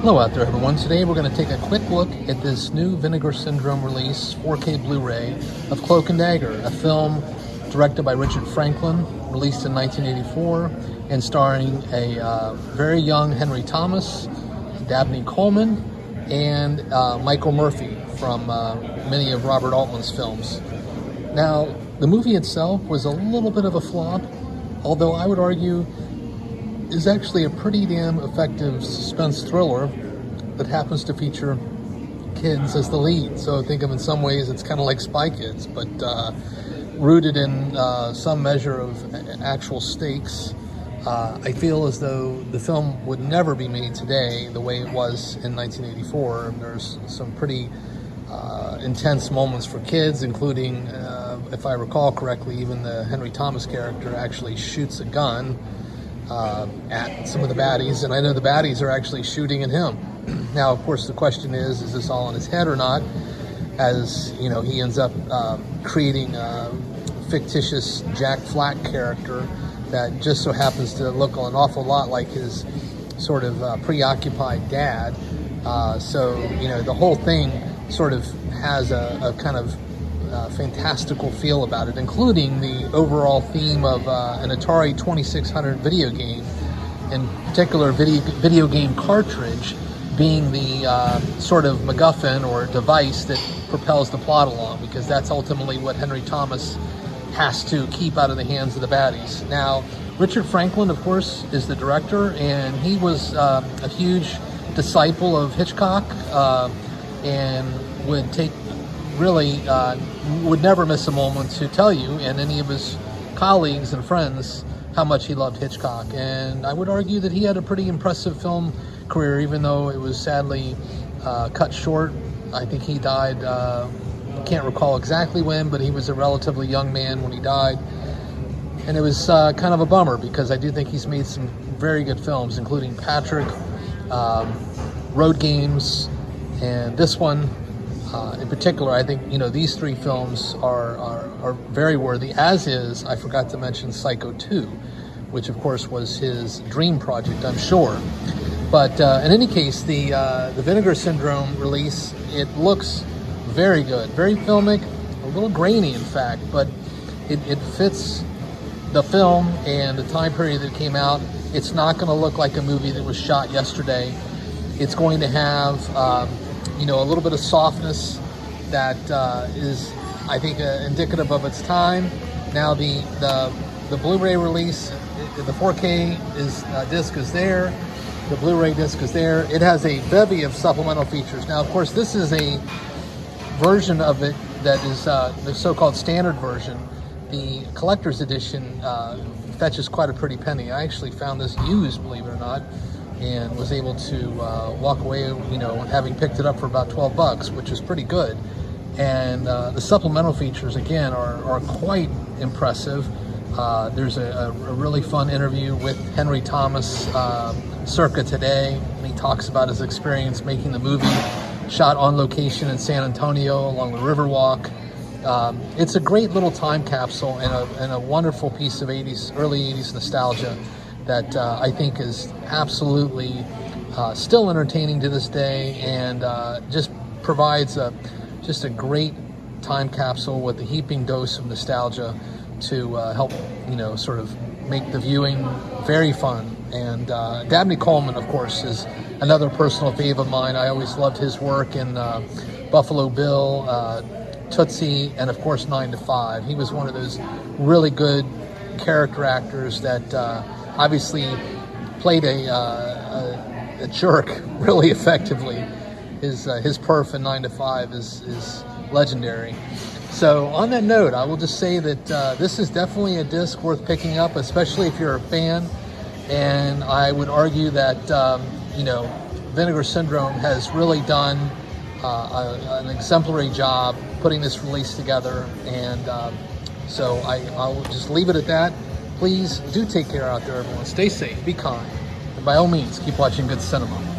Hello out there everyone. Today we're going to take a quick look at this new Vinegar Syndrome release 4K Blu-ray of Cloak and Dagger, a film directed by Richard Franklin, released in 1984, and starring a very young Henry Thomas, Dabney Coleman, and Michael Murphy from many of Robert Altman's films. Now, the movie itself was a little bit of a flop, although I would argue is actually a pretty damn effective suspense thriller that happens to feature kids as the lead. So I think of in some ways it's kind of like Spy Kids, but rooted in some measure of actual stakes. I feel as though the film would never be made today the way it was in 1984. There's some pretty intense moments for kids, including, if I recall correctly, even the Henry Thomas character actually shoots a gun at some of the baddies, and I know the baddies are actually shooting at him. Now, of course, the question is this all in his head or not? As you know, he ends up creating a fictitious Jack Flack character that just so happens to look an awful lot like his sort of preoccupied dad. So, you know, the whole thing sort of has a kind of fantastical feel about it, including the overall theme of an Atari 2600 video game, in particular video game cartridge being the sort of MacGuffin or device that propels the plot along, because that's ultimately what Henry Thomas has to keep out of the hands of the baddies. Now, Richard Franklin, of course, is the director, and he was a huge disciple of Hitchcock, and would take really would never miss a moment to tell you and any of his colleagues and friends how much he loved Hitchcock. And I would argue that he had a pretty impressive film career, even though it was sadly cut short. I think he died, can't recall exactly when, but he was a relatively young man when he died. And it was kind of a bummer, because I do think he's made some very good films, including Patrick, Road Games, and this one. In particular, I think, you know, these three films are very worthy, as is, I forgot to mention, Psycho 2, which of course was his dream project, I'm sure. But in any case, the Vinegar Syndrome release, it looks very good, very filmic, a little grainy in fact, but it fits the film and the time period that it came out. It's not going to look like a movie that was shot yesterday. It's going to have you know, a little bit of softness that is, I think, indicative of its time. Now, the Blu-ray release, the 4K disc is there. The Blu-ray disc is there. It has a bevy of supplemental features. Now, of course, this is a version of it that is the so-called standard version. The collector's edition fetches quite a pretty penny. I actually found this used, believe it or not, and was able to walk away, you know, having picked it up for about $12, which is pretty good. And the supplemental features, again, are quite impressive. There's a really fun interview with Henry Thomas circa today, and he talks about his experience making the movie, shot on location in San Antonio along the Riverwalk. It's a great little time capsule and a wonderful piece of early 80s nostalgia that I think is absolutely still entertaining to this day, and just provides just a great time capsule with a heaping dose of nostalgia to help, you know, sort of make the viewing very fun. And Dabney Coleman, of course, is another personal fave of mine. I always loved his work in Buffalo Bill, Tootsie, and of course 9 to 5. He was one of those really good character actors that obviously played a jerk really effectively. His perf in 9 to 5 is legendary. So on that note, I will just say that this is definitely a disc worth picking up, especially if you're a fan. And I would argue that you know, Vinegar Syndrome has really done an exemplary job putting this release together. And so I'll just leave it at that. Please do take care out there, everyone. Stay safe, be kind, and by all means, keep watching good cinema.